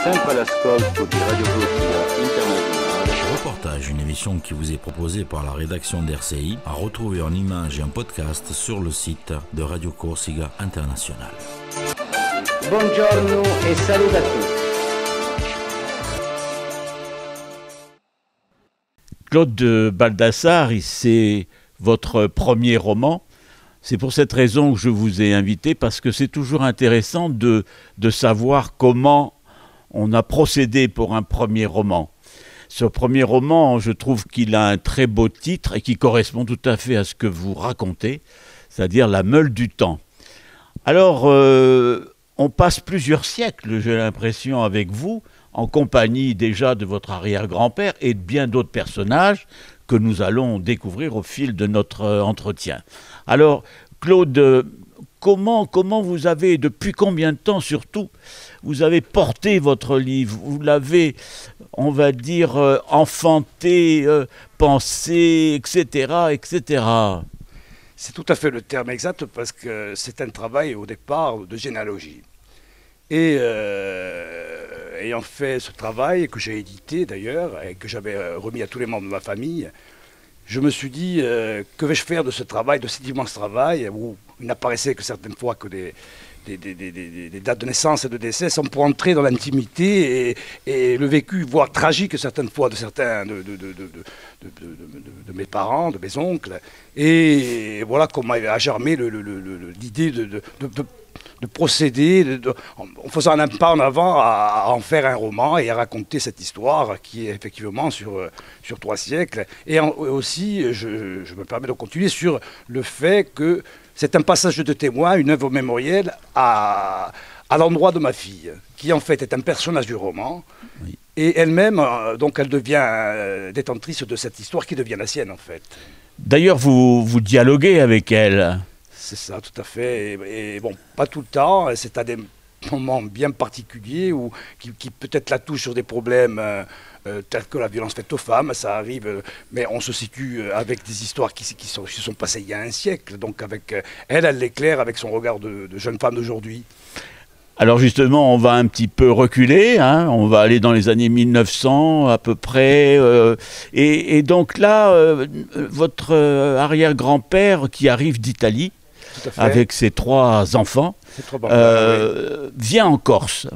sempre all'ascolto di Radio Corsica Internazionale. Reportage, une émission qui vous est proposée par la rédaction d'RCI, à retrouver en images et en podcast sur le site de Radio Corsica Internazionale. Buongiorno e saluto a tutti. Claude de Baldassare, c'est votre premier roman. C'est pour cette raison que je vous ai invité, parce que c'est toujours intéressant de savoir comment on a procédé pour un premier roman. Ce premier roman, je trouve qu'il a un très beau titre et qui correspond tout à fait à ce que vous racontez, c'est-à-dire La Meule du Temps. Alors, on passe plusieurs siècles, j'ai l'impression, avec vous, en compagnie déjà de votre arrière-grand-père et de bien d'autres personnages que nous allons découvrir au fil de notre entretien. Alors, Claude, comment vous avez, depuis combien de temps surtout, vous avez porté votre livre? Vous l'avez, on va dire, enfanté, pensé, etc., etc. C'est tout à fait le terme exact, parce que c'est un travail au départ de généalogie. Et ayant fait ce travail, que j'ai édité d'ailleurs, et que j'avais remis à tous les membres de ma famille, je me suis dit, que vais-je faire de ce travail, de cet immense travail, où il n'apparaissait que certaines fois que des dates de naissance et de décès, sans pour entrer dans l'intimité et le vécu, voire tragique certaines fois, de certains de mes parents, de mes oncles. Et voilà comment a germé l'idée de procéder, en faisant un pas en avant, à en faire un roman et à raconter cette histoire qui est effectivement sur 3 siècles. Et aussi, je me permets de continuer sur le fait que c'est un passage de témoin, une œuvre mémorielle à l'endroit de ma fille, qui en fait est un personnage du roman. Oui. Et elle-même, donc elle devient détentrice de cette histoire qui devient la sienne en fait. D'ailleurs, vous dialoguez avec elle. C'est ça, tout à fait. Et bon, pas tout le temps, c'est à des moments bien particuliers qui peut-être la touchent sur des problèmes tels que la violence faite aux femmes, ça arrive, mais on se situe avec des histoires qui se sont passées il y a un siècle. Donc avec elle l'éclaire avec son regard de jeune femme d'aujourd'hui. Alors justement, on va un petit peu reculer, hein, on va aller dans les années 1900 à peu près, et donc là, votre arrière-grand-père qui arrive d'Italie, avec ses 3 enfants, vient en Corse.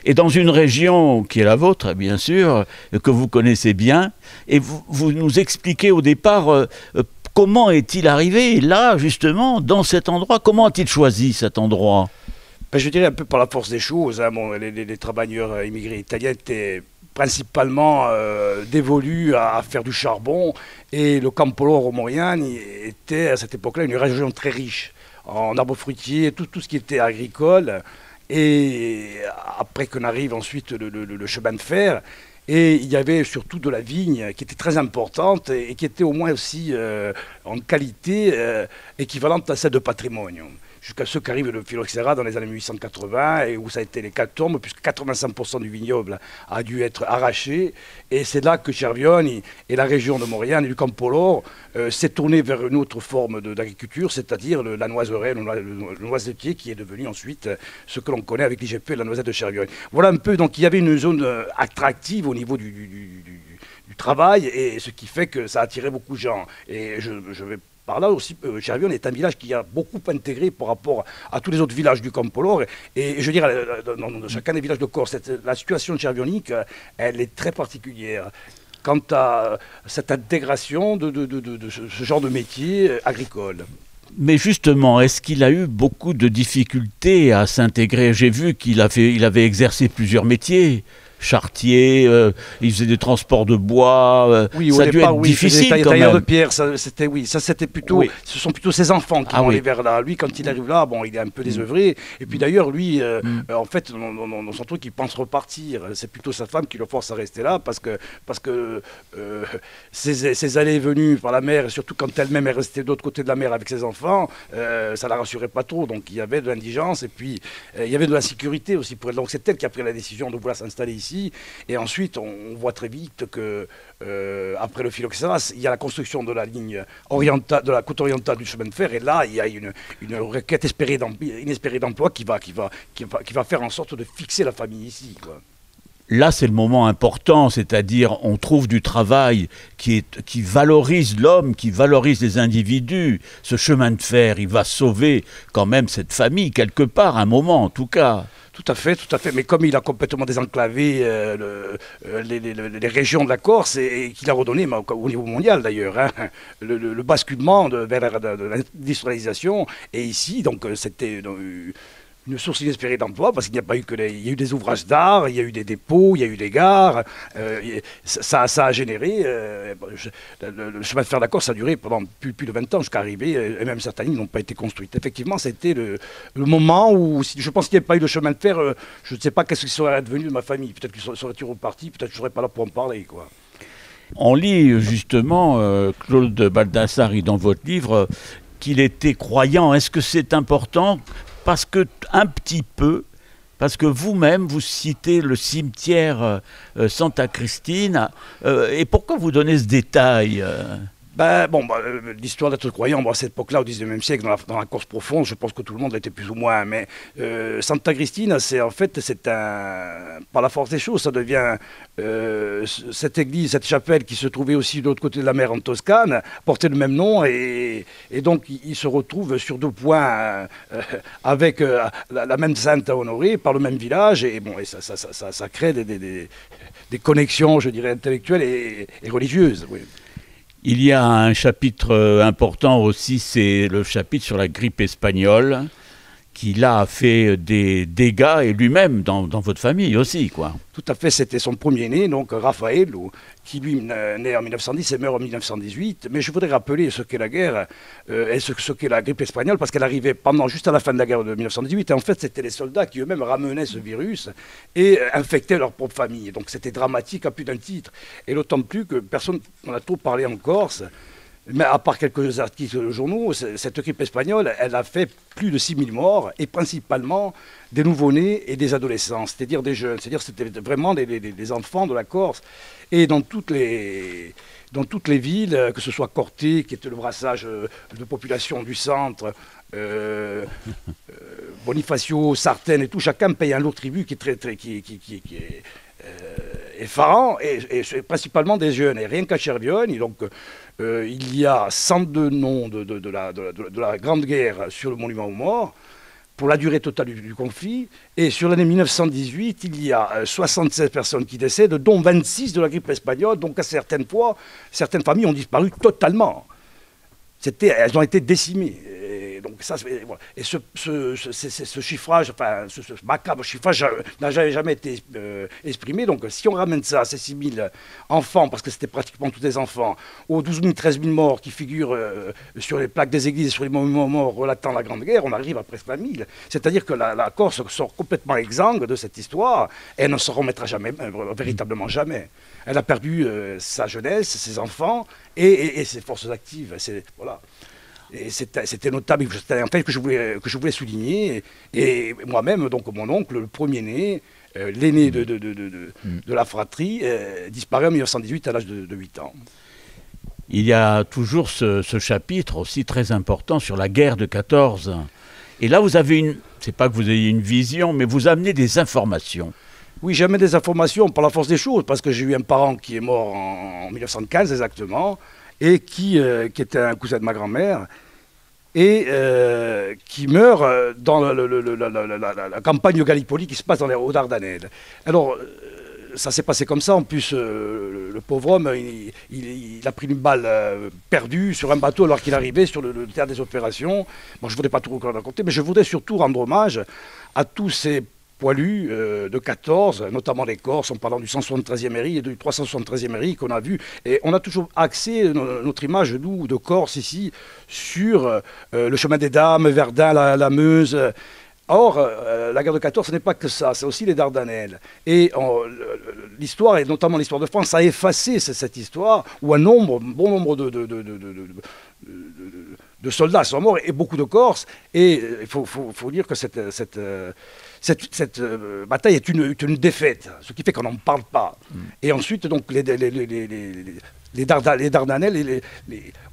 Et dans une région qui est la vôtre, bien sûr, que vous connaissez bien, et vous nous expliquez au départ comment est-il arrivé là, justement, dans cet endroit. Comment a-t-il choisi cet endroit? Je dirais un peu par la force des choses. Hein. Bon, les travailleurs immigrés italiens étaient principalement dévolus à faire du charbon, et le Campoloro Moriani était à cette époque-là une région très riche en arbres fruitiers, tout ce qui était agricole. Et après qu'on arrive ensuite le chemin de fer, et il y avait surtout de la vigne qui était très importante et qui était au moins aussi en qualité équivalente à celle de patrimonio. Jusqu'à ceux qui arrivent le phylloxéra dans les années 1880 et où ça a été l'hécatombe, puisque 85% du vignoble a dû être arraché. Et c'est là que Cervioni et la région de Moriane et du Campoloro s'est tourné vers une autre forme d'agriculture, c'est-à-dire la noiseraie, le noisetier, qui est devenu ensuite ce que l'on connaît avec l'IGP et la noisette de Cervioni. Voilà un peu, donc il y avait une zone attractive au niveau du travail, et ce qui fait que ça attirait beaucoup de gens. Et je vais par là aussi, Cervioni est un village qui a beaucoup intégré par rapport à tous les autres villages du Campoloro. Et je dirais, dans chacun des villages de Corse, la situation cervionique, elle est très particulière quant à cette intégration de ce genre de métier agricole. Mais justement, est-ce qu'il a eu beaucoup de difficultés à s'intégrer? J'ai vu qu'il avait exercé plusieurs métiers. Charretier, il faisait des transports de bois, oui, ça a dû être difficile quand même. De pierre, c'était plutôt, oui. Ce sont plutôt ses enfants qui vont aller vers là. Lui, quand il arrive là, bon, il est un peu désœuvré. Et puis d'ailleurs, lui, en fait, dans son truc, il pense repartir. C'est plutôt sa femme qui le force à rester là, parce que ses allées et venues par la mer, et surtout quand elle-même est restée de l'autre côté de la mer avec ses enfants, ça la rassurait pas trop. Donc il y avait de l'indigence, et puis il y avait de l'insécurité aussi pour elle. Donc c'est elle qui a pris la décision de vouloir s'installer ici. Et ensuite, on voit très vite que après le phylloxéra, il y a la construction de la ligne orientale, de la côte orientale du chemin de fer. Et là, il y a une requête inespérée d'emploi qui va faire en sorte de fixer la famille ici, quoi. là, c'est le moment important, c'est-à-dire on trouve du travail qui valorise l'homme, qui valorise les individus. Ce chemin de fer, il va sauver quand même cette famille, quelque part, un moment en tout cas. Tout à fait, tout à fait. Mais comme il a complètement désenclavé les régions de la Corse et qu'il a redonné, au niveau mondial d'ailleurs, hein, le basculement vers l'industrialisation. Et ici, donc, c'était une source inespérée d'emploi parce qu'il n'y a pas eu il y a eu des ouvrages d'art, il y a eu des dépôts, il y a eu des gares. Ça a généré. Le chemin de fer de la Corse a duré pendant plus de 20 ans jusqu'à arriver, et même certaines lignes n'ont pas été construites. Effectivement, c'était le moment où, je pense qu'il n'y avait pas eu de chemin de fer, je ne sais pas qu'est-ce qui serait advenu de ma famille. Peut-être qu'il serait reparti, peut-être que je ne serais pas là pour en parler, quoi. On lit justement, Claude Baldassari, dans votre livre, qu'il était croyant. Est-ce que c'est important ? Parce que vous-même, vous citez le cimetière Santa Cristina. Et pourquoi vous donnez ce détail l'histoire d'être croyant, à cette époque-là, au XIXe siècle, dans la Corse profonde, je pense que tout le monde l'était plus ou moins. Mais Santa Cristina, par la force des choses, ça devient cette église, cette chapelle qui se trouvait aussi de l'autre côté de la mer en Toscane, portait le même nom. Et donc, il se retrouve sur 2 points avec la même sainte à honorer, par le même village. Et ça crée des connexions, je dirais, intellectuelles et religieuses. Oui. Il y a un chapitre important aussi, c'est le chapitre sur la grippe espagnole, qui là a fait des dégâts, et lui-même dans votre famille aussi, quoi. Tout à fait, c'était son premier-né, donc Raphaël, qui lui naît en 1910 et meurt en 1918. Mais je voudrais rappeler ce qu'est la guerre et ce qu'est la grippe espagnole, parce qu'elle arrivait juste à la fin de la guerre de 1918. Et en fait, c'était les soldats qui eux-mêmes ramenaient ce virus et infectaient leur propre famille. Donc c'était dramatique à plus d'un titre. Et d'autant plus que personne n'en a trop parlé en Corse. Mais à part quelques articles de journaux, cette grippe espagnole, elle a fait plus de 6000 morts, et principalement des nouveau-nés et des adolescents, c'est-à-dire des jeunes. C'est-à-dire que c'était vraiment des enfants de la Corse. Et dans toutes les villes, que ce soit Corté, qui était le brassage de population du centre, Bonifacio, Sartène et tout, chacun paye un lourd tribut qui est effarant, et principalement des jeunes. Et rien qu'à Chervione, donc, il y a 102 noms de la Grande Guerre sur le monument aux morts, pour la durée totale du conflit. Et sur l'année 1918, il y a 76 personnes qui décèdent, dont 26 de la grippe espagnole. Donc à certaines fois, certaines familles ont disparu totalement. Elles ont été décimées. Et donc ça, voilà. Et ce chiffrage, ce macabre chiffrage n'a jamais été exprimé. Donc si on ramène ça à ces 6000 enfants, parce que c'était pratiquement tous des enfants, aux 12 000, 13 000 morts qui figurent sur les plaques des églises et sur les monuments morts relatant la Grande Guerre, on arrive à presque 20 000. C'est-à-dire que la Corse sort complètement exsangue de cette histoire, et elle ne se remettra jamais, véritablement jamais. Elle a perdu sa jeunesse, ses enfants et ses forces actives. Voilà. Et c'était notable, c'était un fait que je voulais souligner. Et moi-même, donc mon oncle, le premier-né, l'aîné de la fratrie, disparaît en 1918 à l'âge de 8 ans. Il y a toujours ce chapitre aussi très important sur la guerre de 14. Et là, vous avez c'est pas que vous ayez une vision, mais vous amenez des informations. Oui, j'amène des informations par la force des choses, parce que j'ai eu un parent qui est mort en 1915 exactement, et qui était un cousin de ma grand-mère, et qui meurt dans la campagne de Gallipoli qui se passe aux Dardanelles. Alors, ça s'est passé comme ça. En plus, le pauvre homme, il a pris une balle perdue sur un bateau alors qu'il arrivait sur le théâtre des opérations. Bon, je ne voudrais pas tout raconter, mais je voudrais surtout rendre hommage à tous ces poilus de 14, notamment les Corses, en parlant du 173e RI et du 373e RI qu'on a vu. Et on a toujours axé notre image, nous, de Corse, ici, sur le chemin des Dames, Verdun, la Meuse. Or, la guerre de 14, ce n'est pas que ça, c'est aussi les Dardanelles. Et l'histoire, et notamment l'histoire de France, a effacé cette histoire où un bon nombre de soldats sont morts, et beaucoup de Corses. Et il faut dire que cette bataille est une défaite, ce qui fait qu'on n'en parle pas. Et ensuite, donc, les les Dardanelles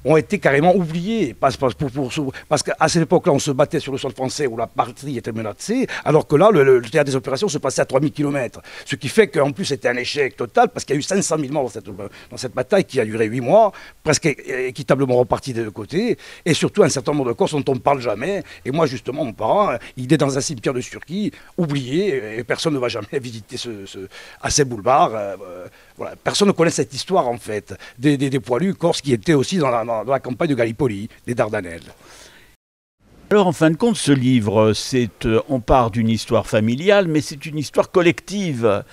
ont été carrément oubliés. Parce qu'à cette époque-là, on se battait sur le sol français où la patrie était menacée, alors que là, le théâtre des opérations se passait à 3000 km. Ce qui fait qu'en plus, c'était un échec total, parce qu'il y a eu 500 000 morts dans cette bataille qui a duré 8 mois, presque équitablement repartis des deux côtés, et surtout un certain nombre de Corses dont on ne parle jamais. Et moi, justement, mon parent, il est dans un cimetière de Turquie, oublié, et personne ne va jamais visiter à ces boulevards. Voilà. Personne ne connaît cette histoire, en fait, des poilus corses qui étaient aussi dans la campagne de Gallipoli, des Dardanelles. Alors, en fin de compte, ce livre, on part d'une histoire familiale, mais c'est une histoire collective.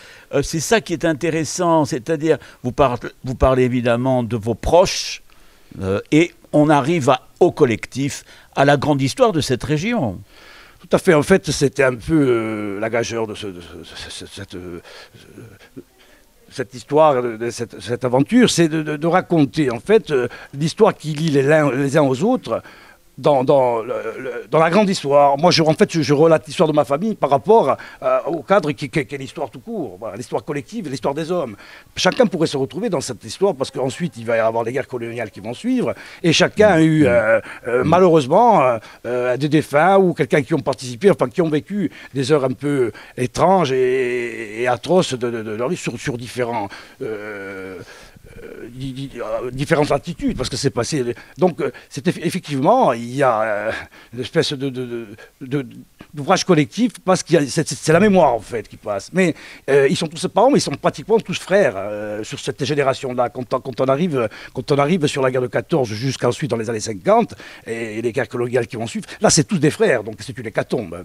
C'est ça qui est intéressant, c'est-à-dire, vous parlez évidemment de vos proches, et on arrive au collectif, à la grande histoire de cette région. Tout à fait. En fait, c'était un peu la gageure de cette histoire, de cette aventure, c'est de raconter, en fait, l'histoire qui lie les uns aux autres dans la grande histoire. Moi, je relate l'histoire de ma famille par rapport au cadre qui est l'histoire tout court, voilà, l'histoire collective, l'histoire des hommes. Chacun pourrait se retrouver dans cette histoire parce qu'ensuite, il va y avoir les guerres coloniales qui vont suivre et chacun a eu, malheureusement, des défunts ou quelqu'un qui ont participé, enfin, qui ont vécu des heures un peu étranges et atroces de leur vie sur différentes attitudes, parce que c'est passé. Donc, effectivement, il y a une espèce d'ouvrage collectif, parce que c'est la mémoire, en fait, qui passe. Mais ils sont tous parents, mais ils sont pratiquement tous frères sur cette génération-là. Quand on arrive sur la guerre de 14 jusqu'ensuite dans les années 50, et les guerres coloniales qui vont suivre, là, c'est tous des frères, donc c'est une hécatombe.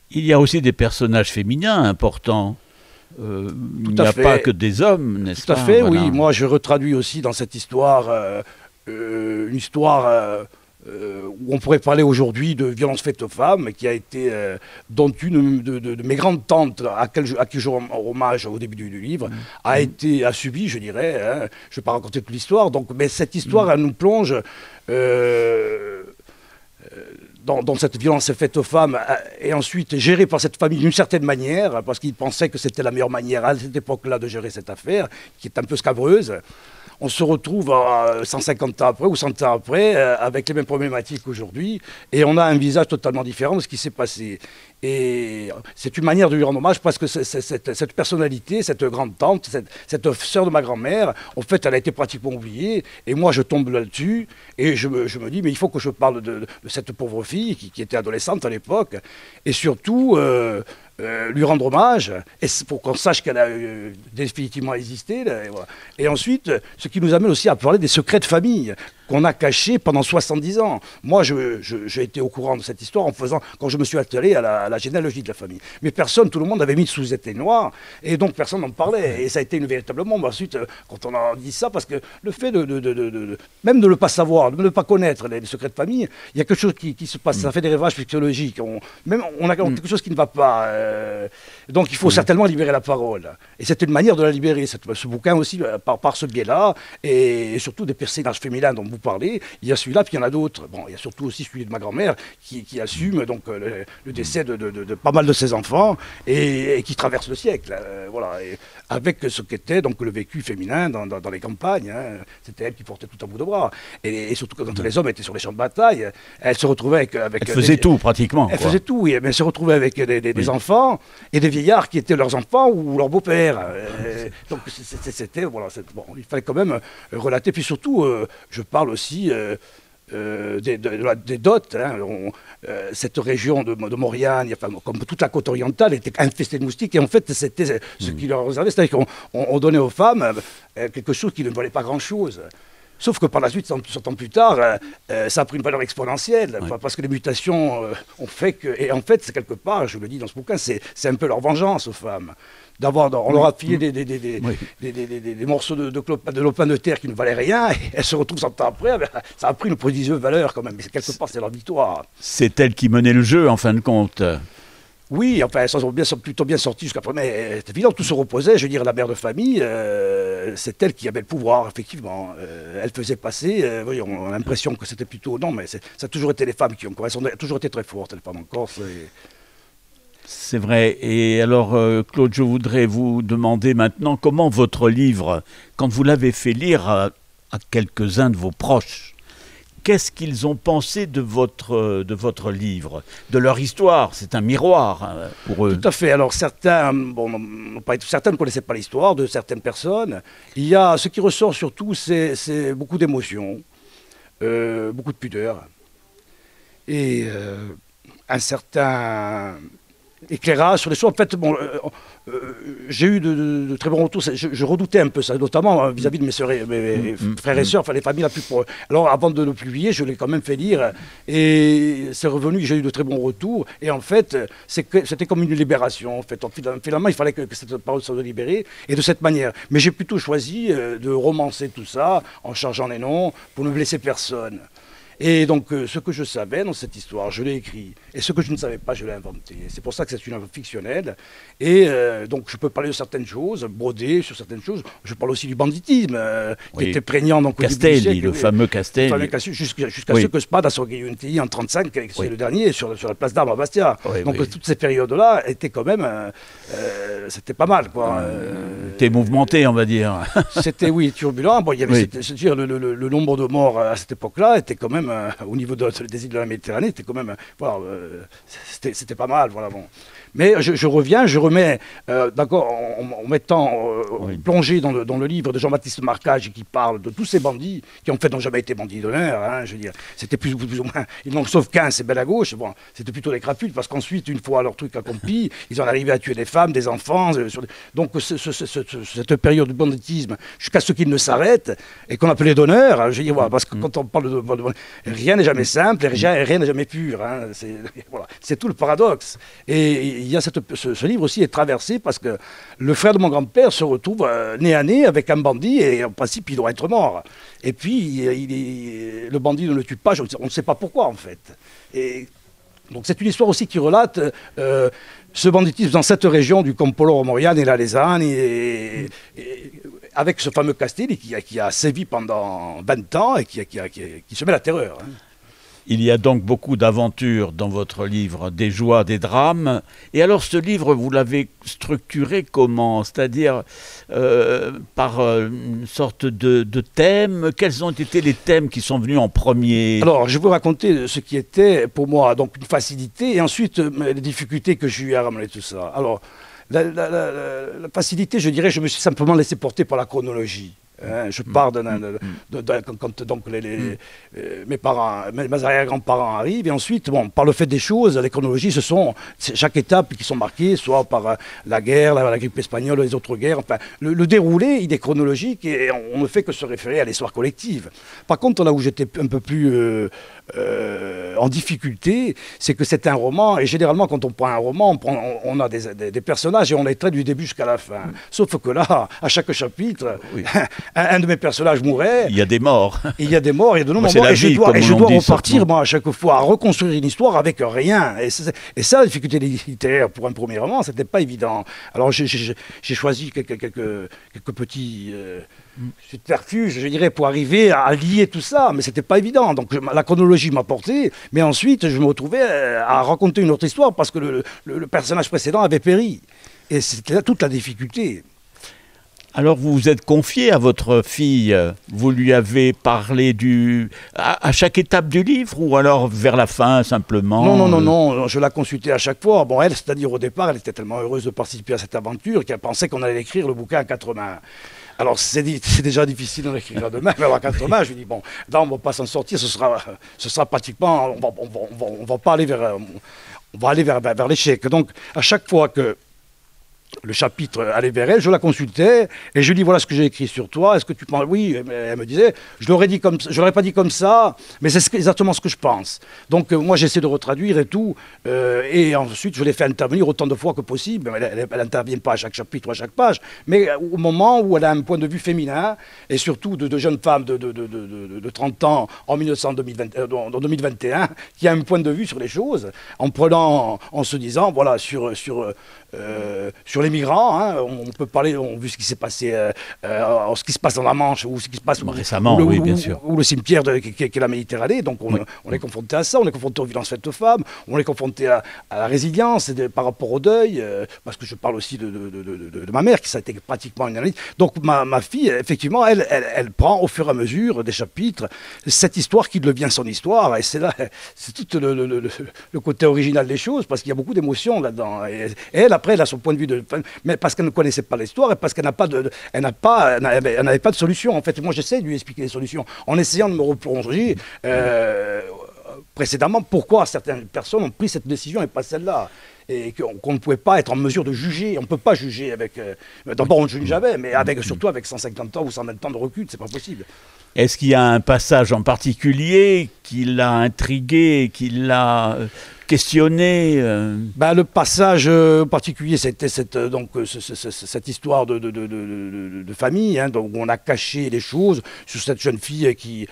Il y a aussi des personnages féminins importants. Il n'y a pas que des hommes, n'est-ce pas? Tout à fait, voilà. Oui. Moi, je retraduis aussi dans cette histoire une histoire où on pourrait parler aujourd'hui de violence faite aux femmes, qui a été, dont une de mes grandes tantes, à qui je rends hommage au début du livre, a subi, je dirais. Hein, je ne vais pas raconter toute l'histoire, mais cette histoire, elle nous plonge dans cette violence faite aux femmes, et ensuite gérée par cette famille d'une certaine manière, parce qu'ils pensaient que c'était la meilleure manière à cette époque-là de gérer cette affaire, qui est un peu scabreuse. On se retrouve 150 ans après ou 100 ans après avec les mêmes problématiques qu'aujourd'hui, et on a un visage totalement différent de ce qui s'est passé. Et c'est une manière de lui rendre hommage, parce que cette personnalité, cette grande tante, cette sœur de ma grand-mère, en fait, elle a été pratiquement oubliée. Et moi, je tombe là-dessus et je me dis, mais il faut que je parle de cette pauvre fille qui était adolescente à l'époque, et surtout lui rendre hommage, et pour qu'on sache qu'elle a définitivement existé. Là, et, voilà. Et ensuite, ce qui nous amène aussi à parler des secrets de famille qu'on a cachés pendant 70 ans. Moi, j'ai été au courant de cette histoire quand je me suis attelé à la généalogie de la famille. Mais personne, tout le monde avait mis sous éteignoir, et donc personne n'en parlait. Et ça a été une véritable bombe. Ensuite, quand on a dit ça, parce que le fait même de ne pas savoir, de ne pas connaître les secrets de famille, il y a quelque chose qui se passe. Ça fait des ravages psychologiques. On a quelque chose qui ne va pas. Donc il faut certainement libérer la parole. Et c'est une manière de la libérer, ce bouquin aussi, par ce biais-là, et surtout des personnages féminins dont vous parlez. Il y a celui-là, puis il y en a d'autres. Bon, il y a surtout aussi celui de ma grand-mère qui assume donc, le décès de pas mal de ses enfants, et qui traverse le siècle. Voilà, et avec ce qu'était donc le vécu féminin dans les campagnes. Hein. C'était elle qui portait tout à bout de bras. Et surtout quand les hommes étaient sur les champs de bataille, elle se retrouvait avec elle faisait tout, pratiquement. Elle faisait tout, oui, mais elle se retrouvait avec des enfants, et des vieillards qui étaient leurs enfants ou leurs beaux-pères. Donc c'était, voilà, bon, il fallait quand même relater. Puis surtout, je parle aussi des dots. Hein. Cette région de Maurienne, enfin, comme toute la côte orientale, était infestée de moustiques. Et en fait, c'était ce qui leur réservait, c'est-à-dire qu'on donnait aux femmes quelque chose qui ne valait pas grand-chose. Sauf que par la suite, 100 ans plus tard, ça a pris une valeur exponentielle, parce que les mutations ont fait que... Et en fait, c'est quelque part, je le dis dans ce bouquin, c'est un peu leur vengeance aux femmes. On leur a filé des morceaux de lopin de terre qui ne valaient rien, et elles se retrouvent 100 ans après, ça a pris une prodigieuse valeur quand même, mais quelque part, c'est leur victoire. C'est elle qui menait le jeu, en fin de compte. Oui, enfin, elles sont plutôt bien sorties jusqu'à après, mais c'est évident, tout se reposait. Je veux dire, la mère de famille, c'est elle qui avait le pouvoir, effectivement. Elle faisait passer, on a l'impression que c'était plutôt... Non, mais ça a toujours été les femmes qui ont... Elles ont toujours été très fortes, les femmes en Corse. C'est vrai. Et alors, Claude, je voudrais vous demander maintenant comment votre livre, quand vous l'avez fait lire à quelques-uns de vos proches, qu'est-ce qu'ils ont pensé de votre livre, de leur histoire? C'est un miroir pour eux. Tout à fait. Alors certains, certains ne connaissaient pas l'histoire de certaines personnes. Il y a ce qui ressort surtout, c'est beaucoup d'émotions, beaucoup de pudeur et un certain éclairage sur les choses. En fait, j'ai eu de très bons retours. Je redoutais un peu ça, notamment vis-à-vis de mes frères et sœurs, enfin les familles la plus proches. Alors avant de le publier, je l'ai quand même fait lire et c'est revenu. J'ai eu de très bons retours et en fait, c'était comme une libération. En fait, finalement, il fallait que cette parole soit libérée et de cette manière. Mais j'ai plutôt choisi de romancer tout ça en changeant les noms pour ne blesser personne. Et donc, ce que je savais dans cette histoire, je l'ai écrit. Et ce que je ne savais pas, je l'ai inventé. C'est pour ça que c'est une œuvre fictionnelle. Et donc, je peux parler de certaines choses, broder sur certaines choses. Je parle aussi du banditisme, qui était prégnant. Donc, Castelli, le fameux Castelli. Jusqu'à ce que Spada soit gagné en 1935, c'est le dernier, sur la place d'Armes à Bastia. Donc, toutes ces périodes-là étaient quand même... c'était pas mal, quoi. C'était mouvementé, on va dire. C'était, turbulent. Bon, il y avait, c'est-à-dire, le nombre de morts à cette époque-là était quand même... au niveau des îles de la Méditerranée, c'était quand même, c'était pas mal, voilà, bon. Mais je reviens, je remets, d'accord, en mettant plongé dans le livre de Jean-Baptiste Marcage qui parle de tous ces bandits qui en fait n'ont jamais été bandits d'honneur, hein, je veux dire, c'était plus ou moins, ils n'ont sauf 15, c'est belle à gauche, bon, c'était plutôt des crapules parce qu'ensuite, une fois leur truc accompli, ils en arrivaient à tuer des femmes, des enfants, donc cette période de banditisme, jusqu'à ce qu'ils ne s'arrêtent et qu'on appelait d'honneur, je veux dire, voilà, parce que quand on parle de rien n'est jamais simple, rien n'est jamais pur, hein, c'est tout le paradoxe. Et il y a ce livre aussi est traversé parce que le frère de mon grand-père se retrouve nez à nez avec un bandit et en principe il doit être mort. Et puis le bandit ne le tue pas, on ne sait pas pourquoi en fait. Et donc c'est une histoire aussi qui relate ce banditisme dans cette région du Campolo Romorian et la Lesane et avec ce fameux Castelli qui a sévi pendant 20 ans et qui se met la terreur. Hein. Il y a donc beaucoup d'aventures dans votre livre, des joies, des drames. Et alors ce livre, vous l'avez structuré comment? C'est-à-dire par une sorte de thème. Quels ont été les thèmes qui sont venus en premier? Alors, je vais vous raconter ce qui était pour moi donc une facilité et ensuite les difficultés que j'ai eu à ramener tout ça. Alors, la facilité, je dirais, je me suis simplement laissé porter par la chronologie. Je pars quand donc mes parents, mes arrière-grands-parents arrivent, et ensuite, par le fait des choses, les chronologies, c'est chaque étape qui sont marquées, soit par la guerre, la grippe espagnole, les autres guerres. Enfin, le déroulé, il est chronologique et on ne fait que se référer à l'histoire collective. Par contre, là où j'étais un peu plus en difficulté, c'est que c'est un roman, et généralement, quand on prend un roman, on a des personnages et on les traite du début jusqu'à la fin. Sauf que là, à chaque chapitre, un de mes personnages mourait. Il y a des morts. Il y a des morts, il y a de nombreux morts. Et je dois repartir, moi, à chaque fois, à reconstruire une histoire avec rien. Et ça, la difficulté littéraire pour un premier roman, c'était pas évident. Alors, j'ai choisi quelques petits subterfuges, je dirais, pour arriver à lier tout ça. Mais c'était pas évident. Donc, la chronologie m'a porté. Mais ensuite, je me retrouvais à raconter une autre histoire parce que le personnage précédent avait péri. Et c'était là toute la difficulté. Alors vous vous êtes confié à votre fille, vous lui avez parlé à chaque étape du livre ou alors vers la fin simplement? Non, je la consultais à chaque fois. Bon, elle, c'est-à-dire au départ, elle était tellement heureuse de participer à cette aventure qu'elle pensait qu'on allait écrire le bouquin à 4 mains. Alors c'est déjà difficile d'en écrire à 2 mains, mais à 4 mains, je lui dis, bon, là on ne va pas s'en sortir, ce sera pratiquement, on va pas aller on va aller vers l'échec. Donc à chaque fois que le chapitre allait vers elle, je la consultais et je lui dis voilà ce que j'ai écrit sur toi, est-ce que tu penses? Oui, elle me disait, je l'aurais pas dit comme ça, mais c'est exactement ce que je pense. Donc moi j'essaie de retraduire et tout, et ensuite je l'ai fait intervenir autant de fois que possible. Elle n'intervient pas à chaque chapitre ou à chaque page, mais au moment où elle a un point de vue féminin, et surtout de jeunes femmes de 30 ans en 2021, qui a un point de vue sur les choses, en se disant voilà sur sur les migrants. Hein, on peut parler, on a vu ce qui s'est passé, ce qui se passe dans la Manche ou ce qui se passe récemment, oui, bien sûr. Ou le cimetière qui est la Méditerranée. Donc on est confronté à ça, on est confronté aux violences faites aux femmes, on est confronté à la résilience par rapport au deuil, parce que je parle aussi de ma mère, qui ça a été pratiquement une analyse. Donc ma fille, effectivement, elle prend au fur et à mesure des chapitres cette histoire qui devient son histoire, et c'est là, c'est tout le côté original des choses, parce qu'il y a beaucoup d'émotions là-dedans. Et elle, après, elle a son point de vue mais parce qu'elle ne connaissait pas l'histoire et parce qu'elle n'avait pas de solution. En fait, moi, j'essaie de lui expliquer les solutions en essayant de me replonger précédemment pourquoi certaines personnes ont pris cette décision et pas celle-là. Et qu'on ne pouvait pas être en mesure de juger. On ne peut pas juger avec... D'abord, on ne juge jamais, mais surtout avec 150 ans ou 120 ans de recul, c'est pas possible. Est-ce qu'il y a un passage en particulier qui l'a intrigué, qui l'a questionné Le passage particulier, c'était cette histoire de famille, hein, donc, où on a caché les choses sur cette jeune fille qui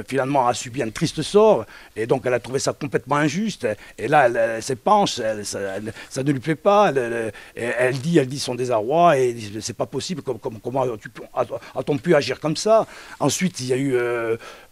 finalement a subi un triste sort, et donc elle a trouvé ça complètement injuste, et là elle s'épanche, ça ne lui plaît pas, elle dit son désarroi, et c'est pas possible, comment a-t-on pu agir comme ça. Ensuite il y a eu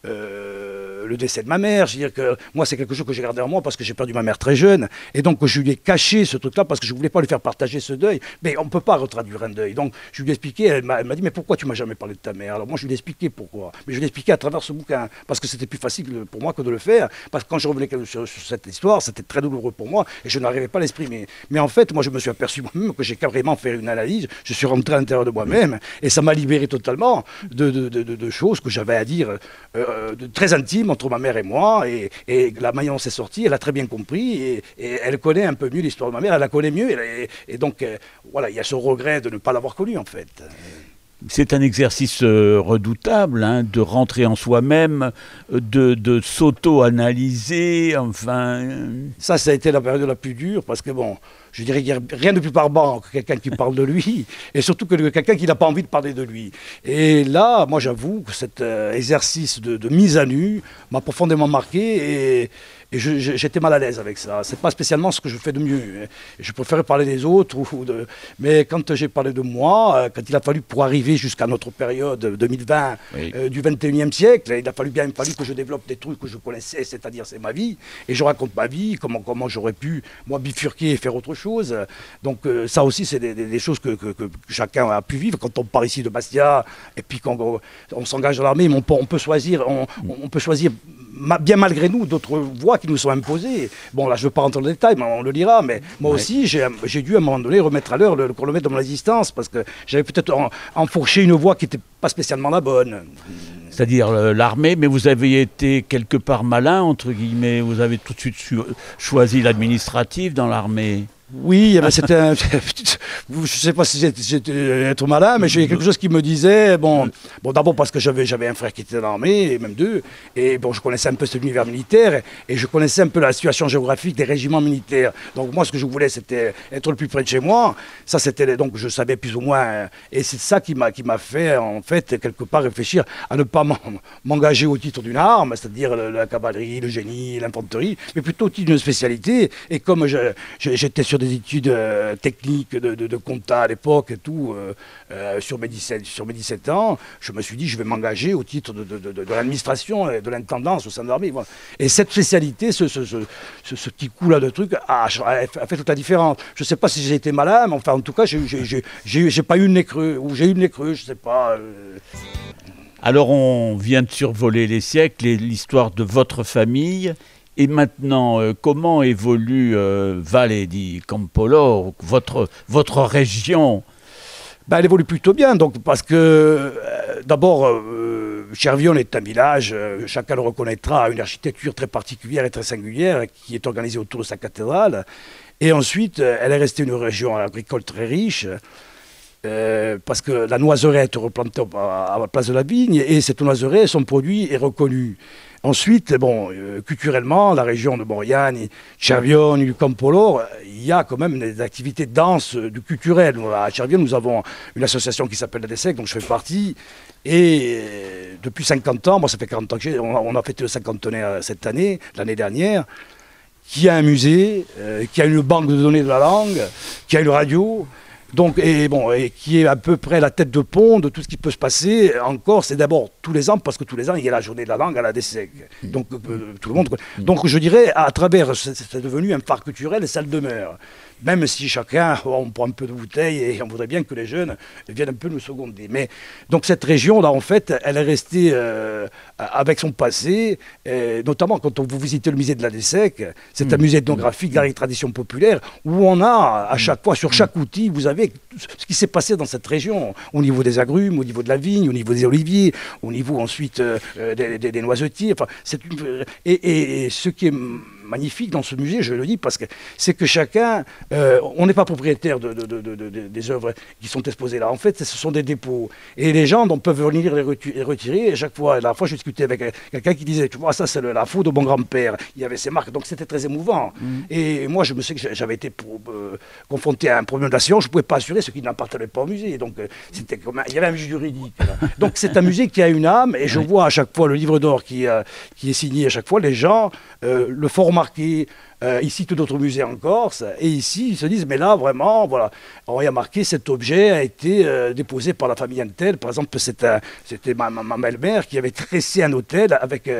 le décès de ma mère. Je veux dire que moi, c'est quelque chose que j'ai gardé en moi parce que j'ai perdu ma mère très jeune. Et donc, je lui ai caché ce truc-là parce que je ne voulais pas lui faire partager ce deuil. Mais on ne peut pas retraduire un deuil. Donc, je lui ai expliqué, elle m'a dit, mais pourquoi tu ne m'as jamais parlé de ta mère? Alors moi, je lui ai expliqué pourquoi. Mais je lui ai expliqué à travers ce bouquin parce que c'était plus facile pour moi que de le faire. Parce que quand je revenais sur cette histoire, c'était très douloureux pour moi et je n'arrivais pas à l'exprimer. Mais en fait, moi, je me suis aperçu moi-même que j'ai carrément fait une analyse. Je suis rentré à l'intérieur de moi-même et ça m'a libéré totalement de choses que j'avais à dire très intimes entre ma mère et moi. Et la manière dont c'est sorti, elle a très bien compris et elle connaît un peu mieux l'histoire de ma mère. Elle la connaît mieux et donc voilà, il y a ce regret de ne pas l'avoir connue en fait. C'est un exercice redoutable, hein, de rentrer en soi-même, de s'auto-analyser, enfin... Ça a été la période la plus dure, parce que bon, je dirais qu'il n'y a rien de plus barbare que quelqu'un qui parle de lui, et surtout que quelqu'un qui n'a pas envie de parler de lui. Et là, moi j'avoue que cet exercice de mise à nu m'a profondément marqué, et j'étais mal à l'aise avec ça. C'est pas spécialement ce que je fais de mieux. Je préférais parler des autres. Mais quand j'ai parlé de moi, quand il a fallu pour arriver jusqu'à notre période 2020 oui. Du 21e siècle, il a fallu que je développe des trucs que je connaissais, c'est-à-dire c'est ma vie. Et je raconte ma vie, comment j'aurais pu, moi, bifurquer et faire autre chose. Donc ça aussi, c'est des choses que chacun a pu vivre. Quand on part ici de Bastia, et puis quand on s'engage dans l'armée, on peut choisir, on peut choisir bien malgré nous d'autres voies qui nous sont imposées. Bon là je ne veux pas rentrer dans le détail, mais on le lira, mais moi aussi j'ai dû à un moment donné remettre à l'heure le chronomètre de mon existence parce que j'avais peut-être enfourché une voie qui n'était pas spécialement la bonne. C'est-à-dire l'armée, mais vous avez été quelque part malin, entre guillemets, vous avez tout de suite choisi l'administratif dans l'armée. Oui, c'était je ne sais pas si j'étais être malin, mais j'ai quelque chose qui me disait, bon d'abord parce que j'avais un frère qui était dans l'armée, et même deux, et bon, je connaissais un peu cet univers militaire, et je connaissais un peu la situation géographique des régiments militaires. Donc moi, ce que je voulais, c'était être le plus près de chez moi. Ça, c'était donc je savais plus ou moins, et c'est ça qui m'a fait, en fait, quelque part réfléchir à ne pas m'engager au titre d'une arme, c'est-à-dire la cavalerie, le génie, l'infanterie, mais plutôt au titre d'une spécialité. Et comme j'étais sur des études techniques de compta à l'époque et tout, sur mes 17 ans, je me suis dit je vais m'engager au titre de l'administration et de l'intendance au sein de l'armée. Voilà. Et cette spécialité, ce petit coup-là de truc a fait toute la différence. Je ne sais pas si j'ai été malin, mais enfin en tout cas, j'ai pas eu le nez creux, ou j'ai eu le nez creux, je ne sais pas. Alors on vient de survoler les siècles et l'histoire de votre famille. Et maintenant, comment évolue Valle di Campoloro, votre région? Elle évolue plutôt bien, donc, parce que d'abord, Cervione est un village, chacun le reconnaîtra, a une architecture très particulière et très singulière qui est organisée autour de sa cathédrale. Et ensuite, elle est restée une région agricole très riche. Parce que la noiseraie est replantée à la place de la vigne, et cette noiseraie, son produit est reconnu. Ensuite, culturellement, la région de Moriani, Cervione, du Campoloro, il y a quand même des activités denses du culturel. À Cervione, nous avons une association qui s'appelle la DESEC, dont je fais partie. Et depuis 50 ans, moi ça fait 40 ans que on a fêté le 50e cette année, l'année dernière, qui a un musée, qui a une banque de données de la langue, qui a une radio, Donc, et qui est à peu près la tête de pont de tout ce qui peut se passer en Corse. C'est d'abord tous les ans, parce que tous les ans, il y a la journée de la langue à la DESSEC. Donc, tout le monde. Donc, je dirais, à travers, c'est devenu un phare culturel et ça le demeure. Même si chacun, on prend un peu de bouteille et on voudrait bien que les jeunes viennent un peu nous seconder. Mais donc cette région-là, en fait, elle est restée avec son passé, notamment quand vous visitez le musée de la DESSEC, c'est un musée ethnographique d'art et tradition populaire, où on a à chaque fois, sur chaque outil, vous avez ce qui s'est passé dans cette région, au niveau des agrumes, au niveau de la vigne, au niveau des oliviers, au niveau ensuite des noisetiers. Enfin, et ce qui est magnifique dans ce musée, je le dis, parce que c'est que chacun, on n'est pas propriétaire des œuvres qui sont exposées là. En fait, ce sont des dépôts. Et les gens peuvent venir les retirer. Et chaque fois, la fois, je discutais avec quelqu'un qui disait, tu vois, ça, c'est la faute de mon grand-père. Il y avait ces marques. Donc, c'était très émouvant. Et moi, je me sais que j'avais été confronté à un problème d'assurance. Je ne pouvais pas assurer ce qui n'appartenait pas au musée. Donc, c'était il y avait un musée juridique. Là. Donc, c'est un musée qui a une âme. Et je vois à chaque fois le livre d'or qui est signé à chaque fois. Les gens le font remarquer. Ici, tout d'autres musées en Corse, et ici, ils se disent, mais là, vraiment, voilà, on y a marqué, cet objet a été déposé par la famille Intel. Par exemple, c'était ma belle-mère qui avait tressé un hôtel avec,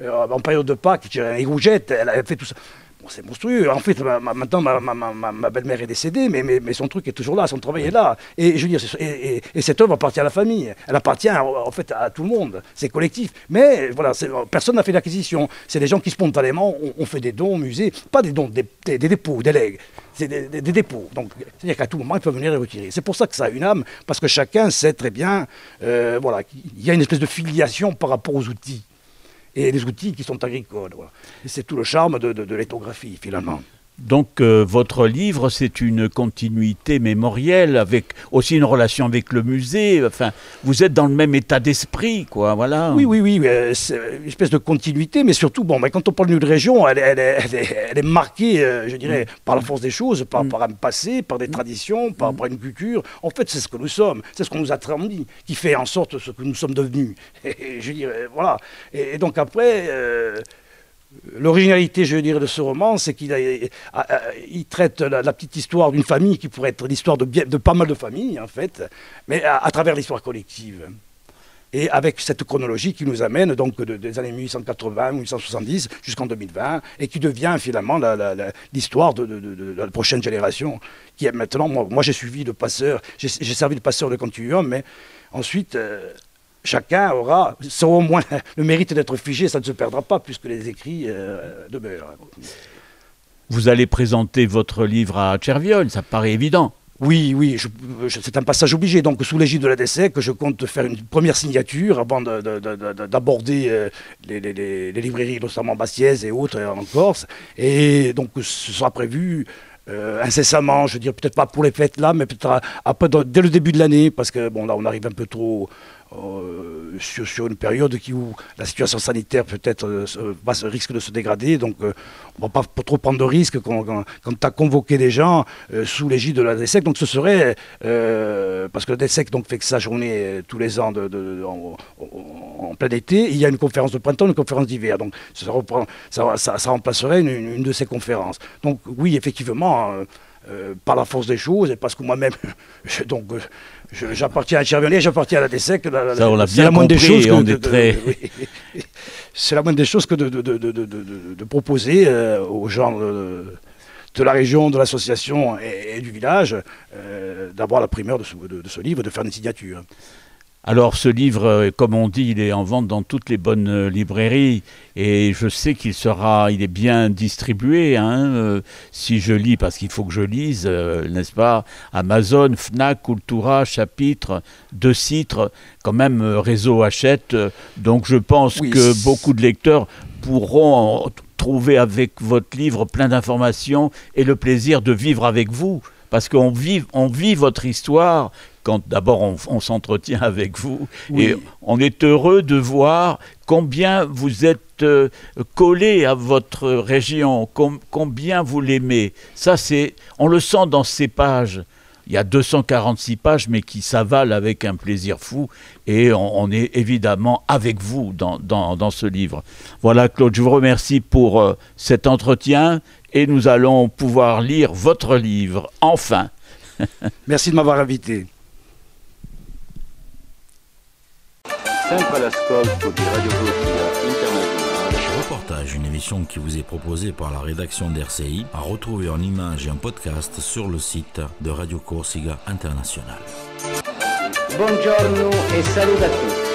en période de Pâques, une rougette, elle avait fait tout ça. Bon, c'est monstrueux. En fait, maintenant, ma belle-mère est décédée, mais son truc est toujours là, son travail est là. Et je veux dire, et cette œuvre appartient à la famille. Elle appartient en fait à tout le monde. C'est collectif. Mais voilà, personne n'a fait l'acquisition. C'est des gens qui spontanément ont fait des dons au musée, pas des dons, des dépôts, des legs. C'est des dépôts. Donc, c'est-à-dire qu'à tout moment, ils peuvent venir les retirer. C'est pour ça que ça a une âme, parce que chacun sait très bien, voilà, qu'il y a une espèce de filiation par rapport aux outils. Et les outils qui sont agricoles. Voilà. Et c'est tout le charme de l'ethnographie, finalement. Donc, votre livre, c'est une continuité mémorielle, avec aussi une relation avec le musée. Enfin, vous êtes dans le même état d'esprit, quoi, voilà. Oui, c'est une espèce de continuité, mais surtout, quand on parle d'une région, elle est marquée, je dirais, par la force des choses, par un passé, par des traditions, par une culture. En fait, c'est ce que nous sommes, c'est ce qu'on nous a transmis, qui fait en sorte ce que nous sommes devenus. Et je dirais, voilà. Et donc après... l'originalité, je veux dire, de ce roman, c'est qu'il traite la petite histoire d'une famille qui pourrait être l'histoire de pas mal de familles, en fait, mais à travers l'histoire collective. Et avec cette chronologie qui nous amène donc des années 1880, 1870 jusqu'en 2020, et qui devient finalement l'histoire de la prochaine génération, qui est maintenant, moi j'ai suivi le passeur, j'ai servi de passeur de continuum, mais ensuite... chacun aura au moins le mérite d'être figé, ça ne se perdra pas puisque les écrits demeurent. Vous allez présenter votre livre à Tcherviol, ça paraît évident. Oui, c'est un passage obligé. Donc, sous l'égide de la DESSEC, je compte faire une première signature avant d'aborder les librairies, notamment Bastiaise et autres en Corse. Et donc, ce sera prévu incessamment, je veux dire, peut-être pas pour les fêtes là, mais peut-être dès le début de l'année, parce que bon, là, on arrive un peu trop... sur une période où la situation sanitaire peut-être risque de se dégrader, donc on ne va pas trop prendre de risques quand tu as convoqué des gens sous l'égide de la DESSEC. Donc ce serait, parce que la DESSEC donc, fait que sa journée tous les ans en plein été, il y a une conférence de printemps, une conférence d'hiver, donc ça remplacerait une de ces conférences. Donc oui, effectivement, par la force des choses, et parce que moi-même, j'appartiens à Tcherviol, j'appartiens à la DESSEC. Ça, on l'a bien compris, c'est la moindre des choses que de proposer aux gens de la région, de l'association et du village d'avoir la primeur de ce livre, de faire une signature. Alors ce livre, comme on dit, il est en vente dans toutes les bonnes librairies et je sais il est bien distribué. Si je lis, parce qu'il faut que je lise, n'est-ce pas, Amazon, Fnac, Cultura, Chapitre, De Citre, quand même Réseau Hachette. Donc je pense que beaucoup de lecteurs pourront trouver avec votre livre plein d'informations et le plaisir de vivre avec vous. Parce qu'on vit votre histoire quand d'abord on s'entretient avec vous. Oui. Et on est heureux de voir combien vous êtes collé à votre région, combien vous l'aimez. Ça, on le sent dans ces pages. Il y a 246 pages, mais qui s'avalent avec un plaisir fou. Et on est évidemment avec vous dans ce livre. Voilà, Claude, je vous remercie pour cet entretien. Et nous allons pouvoir lire votre livre, enfin. Merci de m'avoir invité. Sempre all'ascolto di Radio Corsica Internazionale. Reportage, une émission qui vous est proposée par la rédaction d'RCI, à retrouver en images et en podcast sur le site de Radio Corsica International. Buongiorno e saluto a tutti.